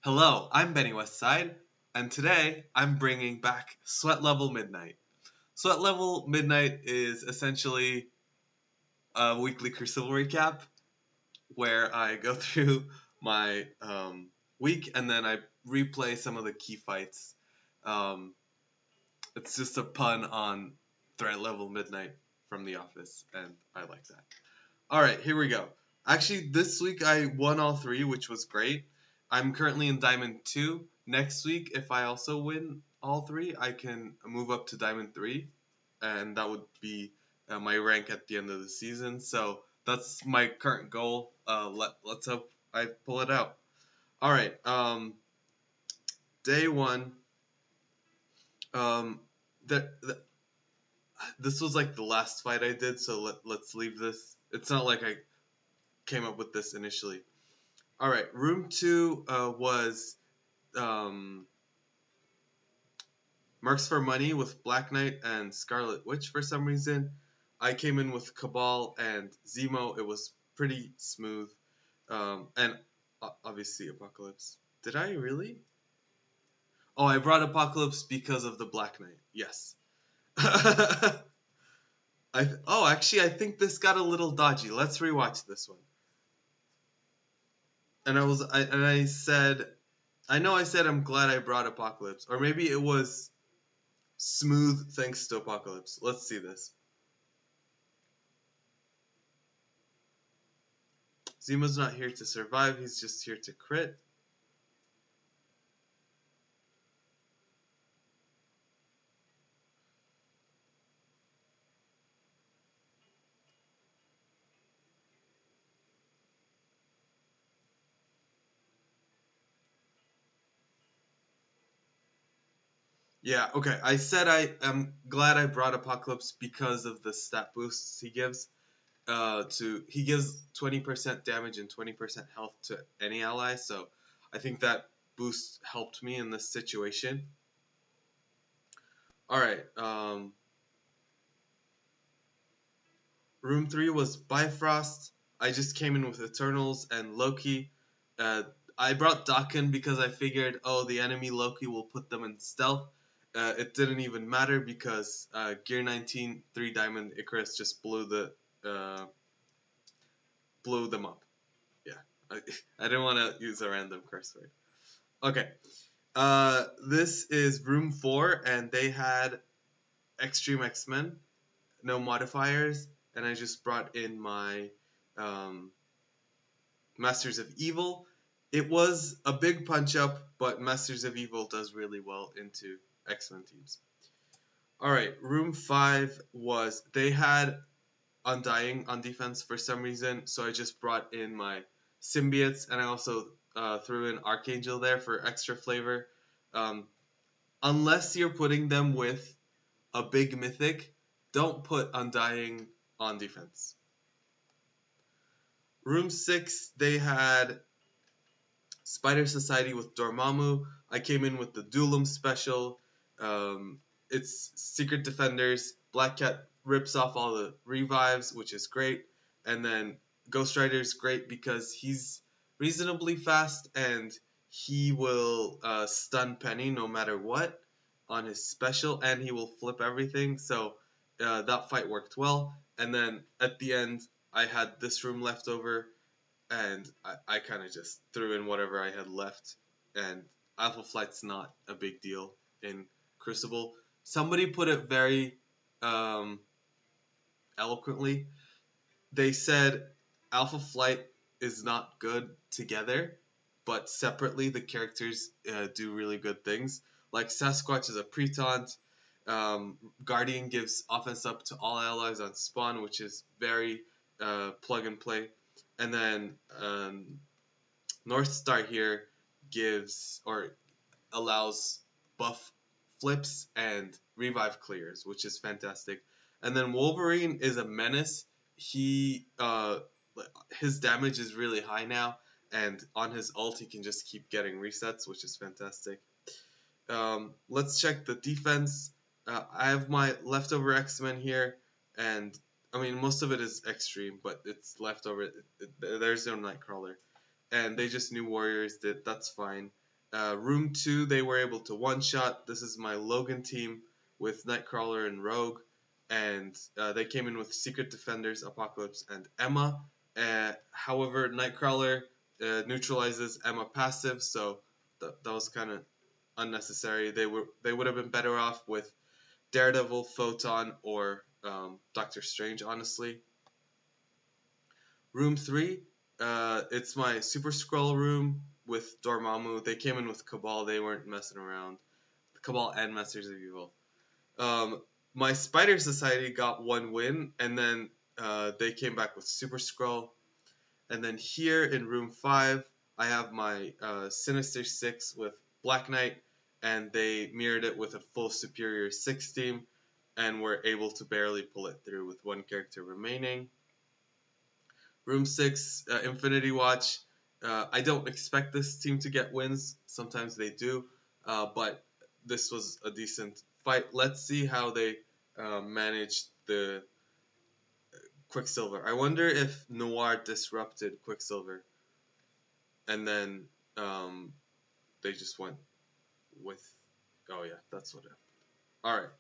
Hello, I'm Benny Westside, and today I'm bringing back Sweat Level Midnight. Sweat Level Midnight is essentially a weekly Crucible recap where I go through my week and then I replay some of the key fights. Um, it's just a pun on Threat Level Midnight from The Office, and I like that. Alright, here we go. Actually, this week I won all three, which was great. I'm currently in Diamond 2. Next week, if I also win all three, I can move up to Diamond 3, and that would be my rank at the end of the season. So that's my current goal. Let's hope I pull it out. Alright, day one. Um, this was like the last fight I did, so let's leave this. It's not like I came up with this initially. All right, room two was Marks for Money with Black Knight and Scarlet Witch for some reason. I came in with Cabal and Zemo. It was pretty smooth. And obviously Apocalypse. Did I really? Oh, I brought Apocalypse because of the Black Knight. Yes. Actually, I think this got a little dodgy. Let's rewatch this one. And I said, I know I said I'm glad I brought Apocalypse, or maybe it was smooth thanks to Apocalypse. Let's see this. Zemo's not here to survive, he's just here to crit. Yeah, okay. I said I am glad I brought Apocalypse because of the stat boosts he gives. He gives 20% damage and 20% health to any ally, so I think that boost helped me in this situation. Alright, room 3 was Bifrost. I just came in with Eternals and Loki. I brought Dakin because I figured, the enemy Loki will put them in stealth. It didn't even matter because Gear 19, 3 Diamond Icarus just blew them up. Yeah, I didn't want to use a random curse word. Okay, this is room 4, and they had Extreme X-Men, no modifiers, and I just brought in my Masters of Evil. It was a big punch up, but Masters of Evil does really well into X-Men teams. Alright, room 5 was, they had Undying on defense for some reason, so I just brought in my Symbiotes, and I also threw in Archangel there for extra flavor. Unless you're putting them with a big mythic, don't put Undying on defense. Room 6, they had Spider Society with Dormammu. I came in with the Doolum special. It's Secret Defenders. Black Cat rips off all the revives, which is great. And then Ghost Rider's great because he's reasonably fast and he will stun Penny no matter what on his special, and he will flip everything. So that fight worked well. And then at the end, I had this room left over, and I kind of just threw in whatever I had left. And Alpha Flight's not a big deal in Crucible. Somebody put it very eloquently. They said Alpha Flight is not good together, but separately the characters do really good things. Like Sasquatch is a pre-taunt. Guardian gives offense up to all allies on spawn, which is very plug and play. And then North Star here gives or allows buff flips and revive clears, which is fantastic. And then Wolverine is a menace. His damage is really high now, and on his ult he can just keep getting resets, which is fantastic. Let's check the defense. I have my leftover X-Men here, and I mean most of it is extreme, but it's leftover. There's no Nightcrawler, and they just knew Warriors. That's fine. Room 2, they were able to one-shot. This is my Logan team with Nightcrawler and Rogue. And they came in with Secret Defenders, Apocalypse, and Emma. However, Nightcrawler neutralizes Emma passive, so that was kind of unnecessary. They would have been better off with Daredevil, Photon, or Doctor Strange, honestly. Room 3, it's my Super Skrull room with Dormammu. They came in with Cabal. They weren't messing around. Cabal and Masters of Evil. My Spider Society got one win, and then they came back with Super Skrull. And then here in room 5, I have my Sinister Six with Black Knight, and they mirrored it with a full Superior 6 team, and were able to barely pull it through with one character remaining. Room 6, Infinity Watch. I don't expect this team to get wins. Sometimes they do, but this was a decent fight. Let's see how they manage the Quicksilver. I wonder if Noir disrupted Quicksilver, and then they just went with. Oh yeah, that's what happened. All right,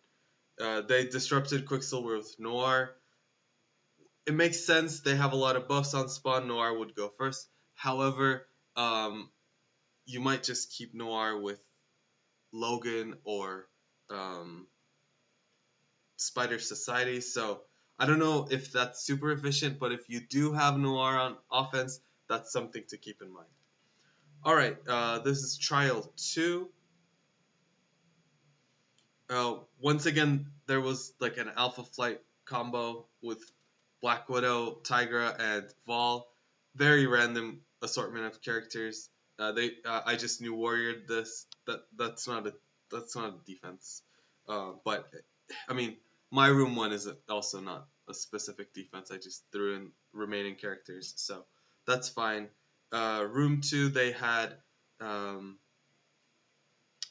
they disrupted Quicksilver with Noir. It makes sense. They have a lot of buffs on spawn. Noir would go first. However, you might just keep Noir with Logan or Spider Society. So I don't know if that's super efficient, but if you do have Noir on offense, that's something to keep in mind. All right, this is Trial 2. Once again, there was like an Alpha Flight combo with Black Widow, Tigra, and Vol. Very random assortment of characters. I just New Warriored this. That's not a defense. But I mean, my room 1 is also not a specific defense. I just threw in remaining characters, so that's fine. Room 2, they had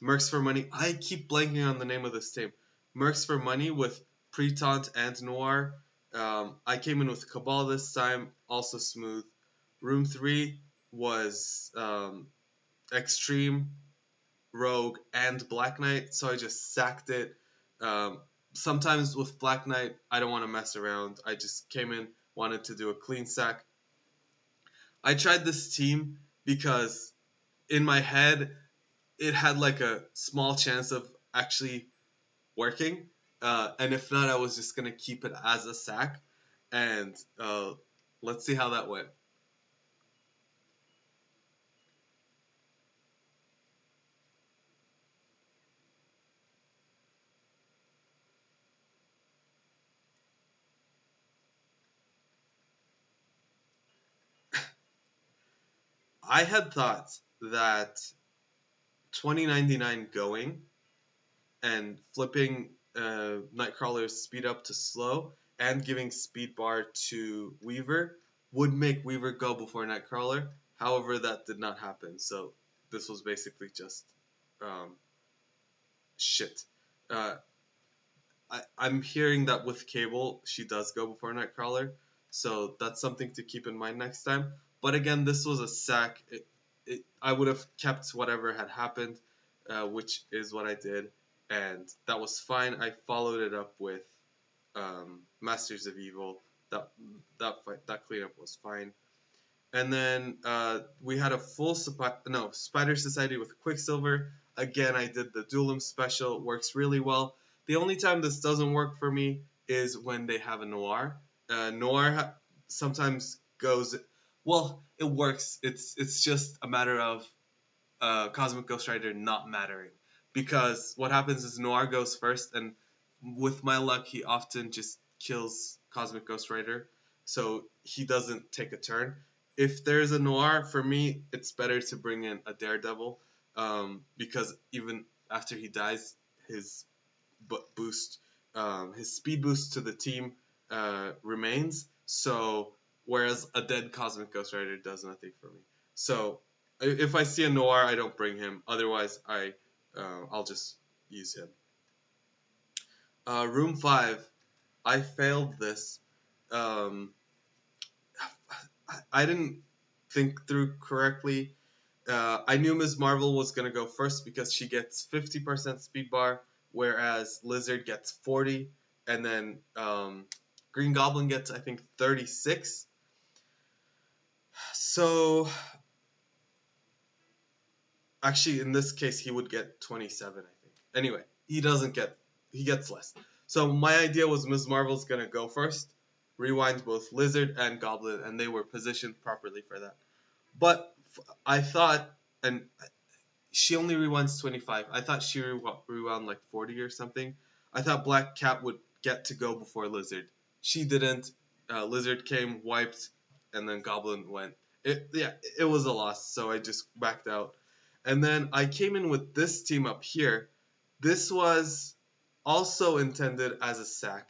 Mercs for Money. I keep blanking on the name of this team. Mercs for Money with Pretaunt and Noir. I came in with Cabal this time, also smooth. Room 3 was Extreme, Rogue, and Black Knight, so I just sacked it. Sometimes with Black Knight, I don't want to mess around. I just came in, wanted to do a clean sack. I tried this team because in my head, it had like a small chance of actually working. And if not, I was just going to keep it as a sack. And let's see how that went. I had thought that 2099 going and flipping Nightcrawler's speed up to slow and giving speed bar to Weaver would make Weaver go before Nightcrawler. However, that did not happen. So this was basically just shit. I'm hearing that with Cable, she does go before Nightcrawler. So that's something to keep in mind next time. But again, this was a sack. I would have kept whatever had happened, which is what I did. And that was fine. I followed it up with Masters of Evil. That cleanup was fine. And then we had a full Spider Society with Quicksilver. Again, I did the Duelim special. It works really well. The only time this doesn't work for me is when they have a Noir. Noir sometimes goes. Well, it works. It's just a matter of Cosmic Ghost Rider not mattering. Because what happens is Noir goes first, and with my luck, he often just kills Cosmic Ghost Rider, so he doesn't take a turn. If there's a Noir, for me, it's better to bring in a Daredevil, because even after he dies, his his speed boost to the team remains. So whereas a dead Cosmic Ghost Rider does nothing for me. So if I see a Noir, I don't bring him. Otherwise, I'll just use him. Room 5, I failed this. I didn't think through correctly. I knew Ms. Marvel was gonna go first because she gets 50% speed bar, whereas Lizard gets 40, and then Green Goblin gets I think 36. So actually, in this case, he would get 27, I think. Anyway, he gets less. So my idea was Ms. Marvel's gonna go first, rewind both Lizard and Goblin, and they were positioned properly for that. But I thought, and she only rewinds 25. I thought she rewound like 40 or something. I thought Black Cat would get to go before Lizard. She didn't. Lizard came, wiped, and then Goblin went. It was a loss, so I just backed out. And then I came in with this team up here. This was also intended as a sack,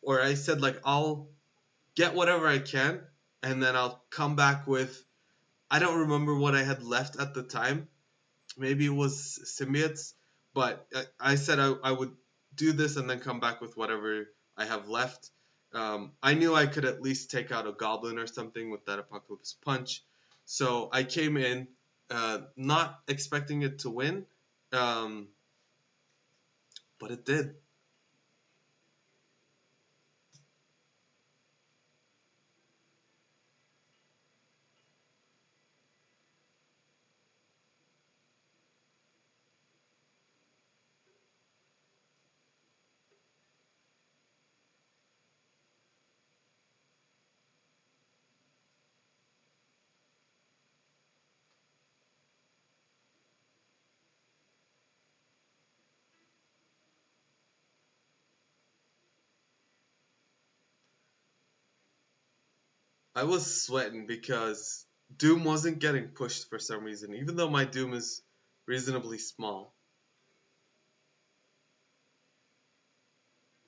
or I said like I'll get whatever I can, and then I'll come back with. I don't remember what I had left at the time. Maybe it was symbiotes, but I said I would do this and then come back with whatever I have left. I knew I could at least take out a goblin or something with that apocalypse punch, so I came in not expecting it to win, um, but it did. I was sweating because Doom wasn't getting pushed for some reason, even though my Doom is reasonably small.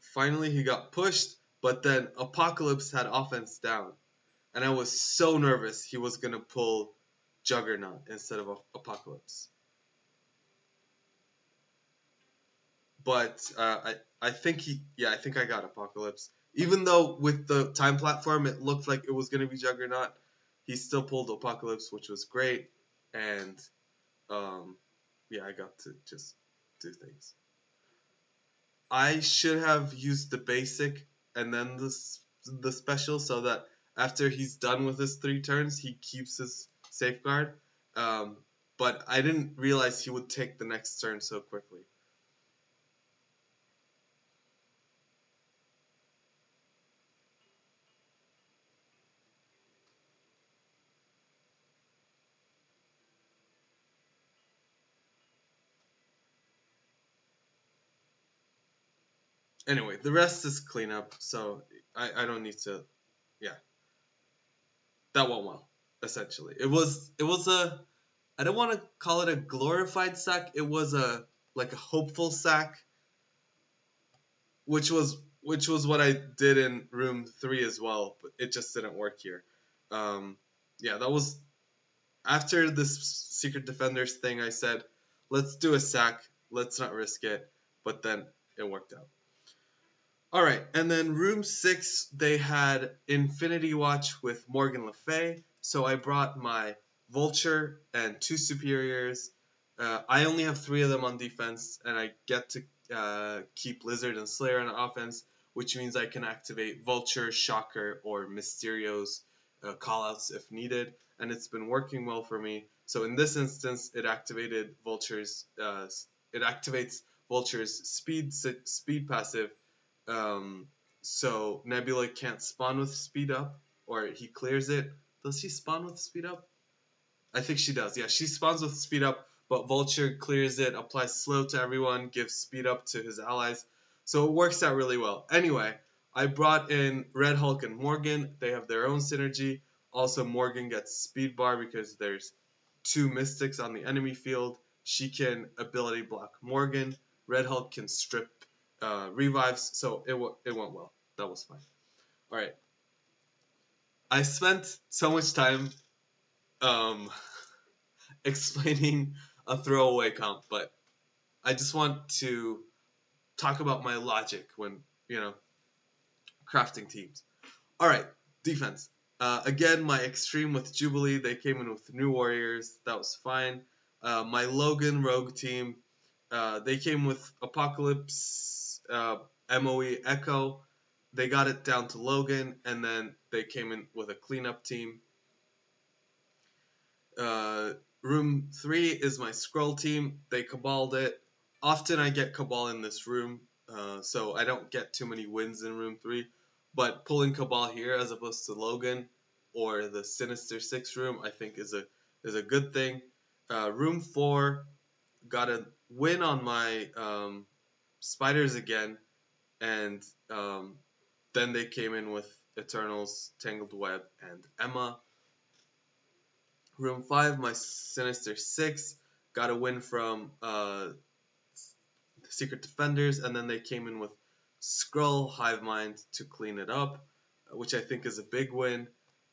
Finally, he got pushed, but then Apocalypse had offense down, and I was so nervous he was gonna pull Juggernaut instead of Apocalypse. But I think I think I got Apocalypse. Even though with the time platform it looked like it was gonna be Juggernaut, he still pulled Apocalypse, which was great, and um, I got to just do things. I should have used the basic and then the special so that after he's done with his 3 turns, he keeps his safeguard. Um, but I didn't realize he would take the next turn so quickly. Anyway, the rest is cleanup, so I don't need to. Yeah, that went well. Essentially, it was a. I don't want to call it a glorified sack. It was a like a hopeful sack, which was what I did in room 3 as well, but it just didn't work here. That was after this Secret Defenders thing. I said, let's do a sack, let's not risk it, but then it worked out. All right, and then room 6 they had Infinity Watch with Morgan Le Fay, so I brought my Vulture and 2 Superiors. I only have 3 of them on defense, and I get to keep Lizard and Slayer on offense, which means I can activate Vulture, Shocker, or Mysterio's callouts if needed, and it's been working well for me. So in this instance, it activated Vulture's. It activates Vulture's speed passive. So Nebula can't spawn with speed up, or he clears it. Does she spawn with speed up? I think she does. Yeah, she spawns with speed up, but Vulture clears it, applies slow to everyone, gives speed up to his allies. So it works out really well. Anyway, I brought in Red Hulk and Morgan. They have their own synergy. Also, Morgan gets speed bar because there's 2 Mystics on the enemy field. She can ability block Morgan. Red Hulk can strip revives. So it went well. That was fine. All right. I spent so much time um, explaining a throwaway comp, but I just want to talk about my logic when, crafting teams. All right, defense. Again, my extreme with Jubilee, they came in with new warriors. That was fine. My Logan Rogue team, they came with Apocalypse, MOE, Echo. They got it down to Logan, and then they came in with a cleanup team. Uh, room 3 is my Scroll team. They Cabaled it. Often I get Cabal in this room, so I don't get too many wins in room 3. But pulling Cabal here as opposed to Logan or the Sinister 6 room, I think is a good thing. Room 4 got a win on my Spiders again, and then they came in with Eternals, Tangled Web, and Emma. Room 5, my Sinister 6 got a win from Secret Defenders, and then they came in with Skrull, Hive Mind to clean it up, which I think is a big win.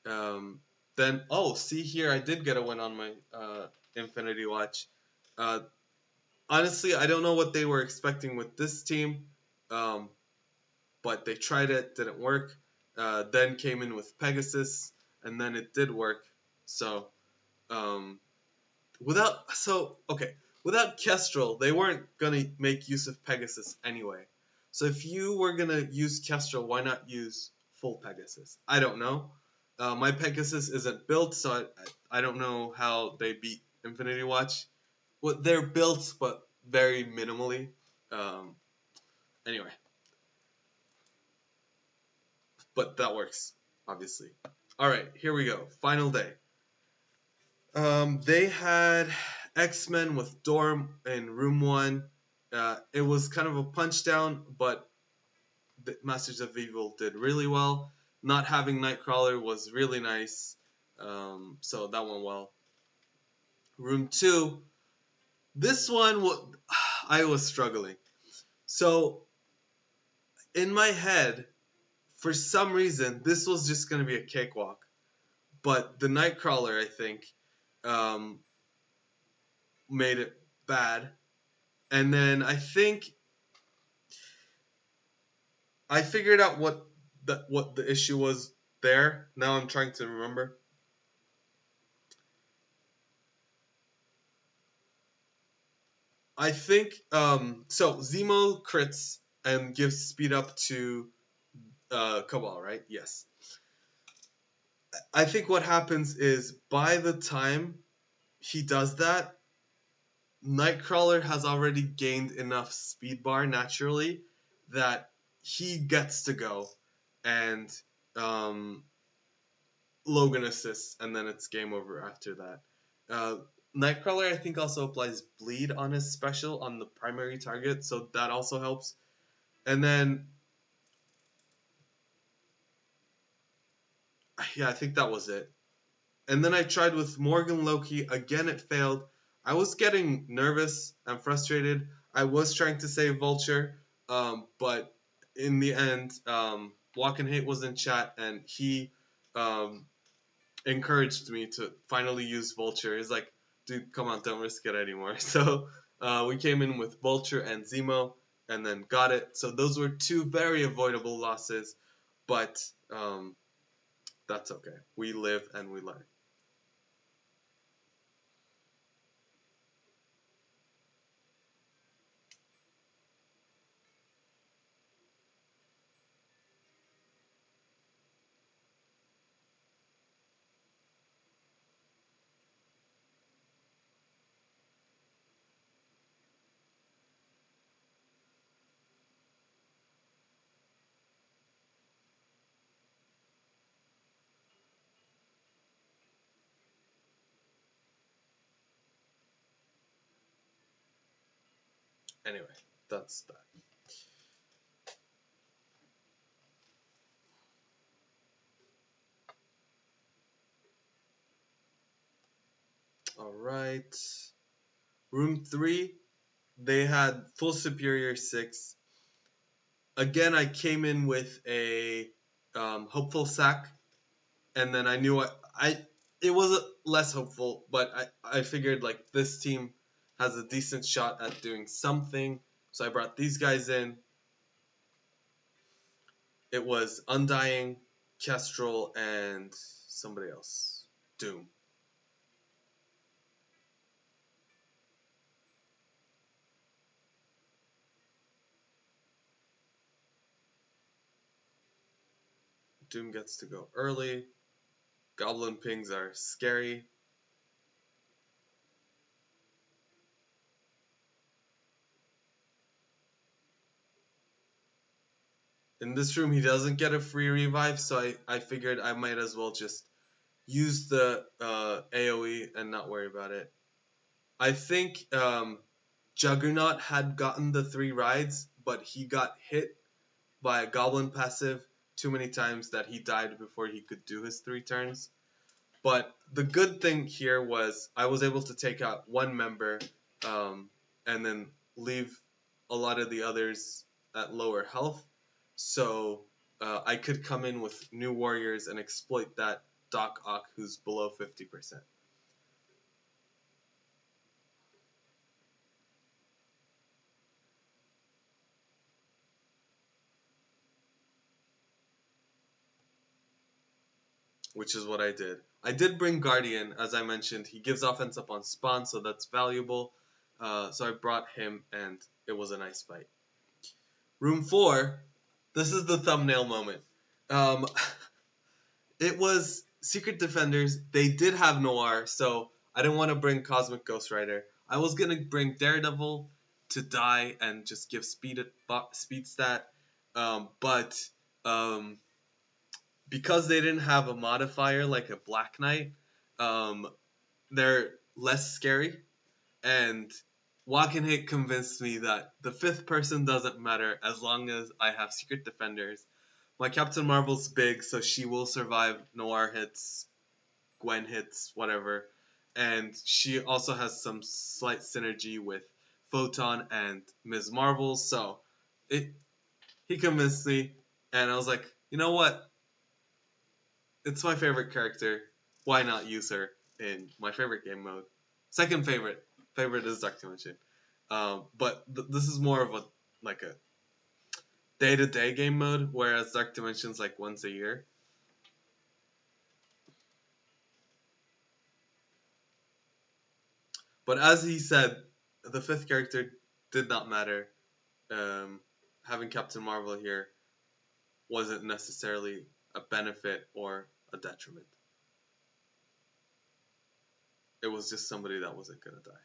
Then, see here, I did get a win on my Infinity Watch. Honestly, I don't know what they were expecting with this team, but they tried it, didn't work. Then came in with Pegasus, and then it did work. So, without Kestrel, they weren't gonna make use of Pegasus anyway. So if you were gonna use Kestrel, why not use full Pegasus? I don't know. My Pegasus isn't built, so I don't know how they beat Infinity Watch. Well, they're built, but very minimally. Anyway, but that works, obviously. All right, here we go. Final day. They had X-Men with Dorm in room 1. It was kind of a punch down, but the Masters of Evil did really well. Not having Nightcrawler was really nice, so that went well. Room 2, this one I was struggling. So in my head, for some reason, this was just going to be a cakewalk. But the Nightcrawler, I think, made it bad. And then I think I figured out what the issue was there. Now I'm trying to remember. I think so Zemo crits and gives speed up to Cabal, right? Yes. I think what happens is by the time he does that, Nightcrawler has already gained enough speed bar naturally that he gets to go, and Logan assists, and then it's game over after that. Nightcrawler, I think, also applies bleed on his special on the primary target, so that also helps. And then, yeah, I think that was it. And then I tried with Morgan Loki. Again, it failed. I was getting nervous and frustrated. I was trying to save Vulture, but in the end, Walk and Hate was in chat, and he encouraged me to finally use Vulture. He's like, dude, come on, don't risk it anymore. So we came in with Vulture and Zemo, and then got it. So those were 2 very avoidable losses, but that's okay. We live and we learn. Anyway, that's that. All right. Room 3, they had full Superior 6. Again, I came in with a hopeful sack, and then I knew it was less hopeful, but I figured like this team has a decent shot at doing something, so I brought these guys in. It was Undying, Kestrel, and somebody else. Doom. Doom gets to go early. Goblin pings are scary. In this room, he doesn't get a free revive, so I figured I might as well just use the AoE and not worry about it. I think Juggernaut had gotten the 3 rides, but he got hit by a Goblin passive too many times that he died before he could do his 3 turns. But the good thing here was I was able to take out 1 member and then leave a lot of the others at lower health. So I could come in with new warriors and exploit that Doc Ock who's below 50%. Which is what I did. I did bring Guardian, as I mentioned. He gives offense up on spawn, so that's valuable. So I brought him, and it was a nice fight. Room 4, this is the thumbnail moment. It was Secret Defenders. They did have Noir, so I didn't want to bring Cosmic Ghost Rider. I was going to bring Daredevil to die and just give speed stat, but because they didn't have a modifier like a Black Knight, they're less scary. And Walk and Hate convinced me that the 5th person doesn't matter as long as I have Secret Defenders. My Captain Marvel's big, so she will survive Noir hits, Gwen hits, whatever. And she also has some slight synergy with Photon and Ms. Marvel, so he convinced me, and I was like, you know what? It's my favorite character. Why not use her in my favorite game mode? Second favorite is Dark Dimension. But this is more of a day-to-day game mode, whereas Dark Dimension's like once a year. But as he said, the 5th character did not matter. Having Captain Marvel here wasn't necessarily a benefit or a detriment. It was just somebody that wasn't going to die.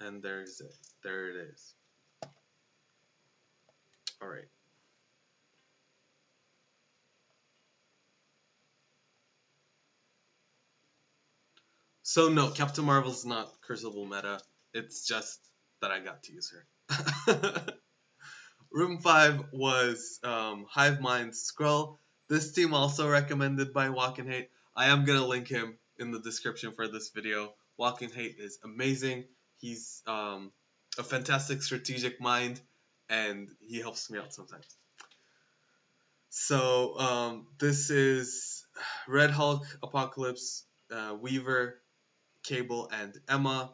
And there's it. There it is. Alright. So no, Captain Marvel's not Crucible meta. It's just that I got to use her. Room 5 was Hive Mind Skrull. This team also recommended by Walk and Hate. I am going to link him in the description for this video. Walk and Hate is amazing. He's a fantastic strategic mind, and he helps me out sometimes. So this is Red Hulk, Apocalypse, Weaver, Cable, and Emma.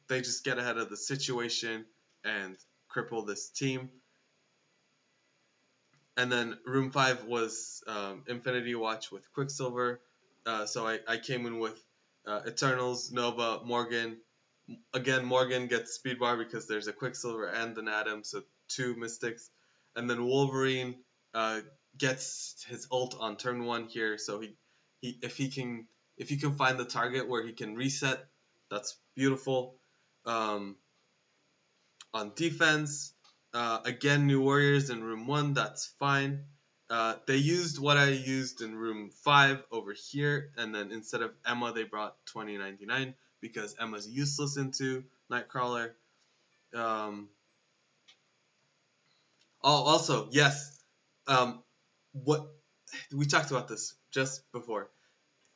They just get ahead of the situation and cripple this team. And then Room 5 was Infinity Watch with Quicksilver. So I came in with Eternals, Nova, Morgan. Again, Morgan gets speed bar because there's a Quicksilver and an Atom, so 2 Mystics. And then Wolverine gets his ult on turn 1 here, so if you can find the target where he can reset, that's beautiful. On defense, again, new warriors in room 1, that's fine. They used what I used in room 5 over here, and then instead of Emma, they brought 2099 because Emma's useless into Nightcrawler. Also, yes, what we talked about this just before.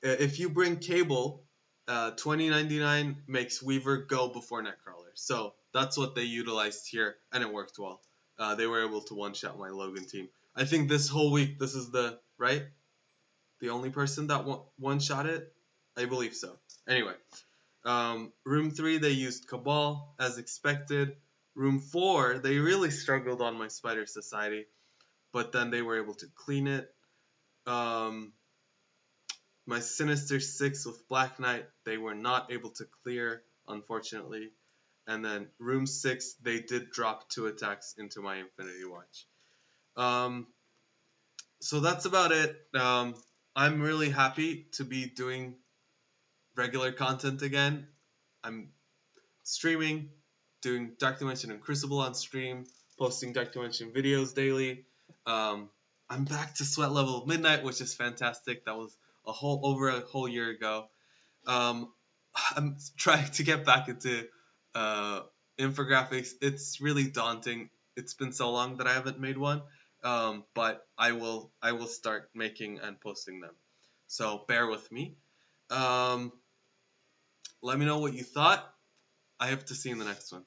If you bring Cable 2099 makes Weaver go before Nightcrawler. So that's what they utilized here, and it worked well. They were able to one-shot my Logan team. I think this whole week, this is the only person that one-shot it. I believe so. Anyway, room 3 they used Cabal as expected. Room 4 they really struggled on my Spider Society, but then they were able to clean it. My Sinister 6 with Black Knight, they were not able to clear, unfortunately. And then Room 6, they did drop 2 attacks into my Infinity Watch. So that's about it. I'm really happy to be doing regular content again. I'm streaming, doing Dark Dimension and Crucible on stream, posting Dark Dimension videos daily. I'm back to sweat level midnight, which is fantastic. That was over a whole year ago. I'm trying to get back into infographics. It's really daunting. It's been so long that I haven't made one, but I will start making and posting them. So bear with me. Let me know what you thought. I hope to see you in the next one.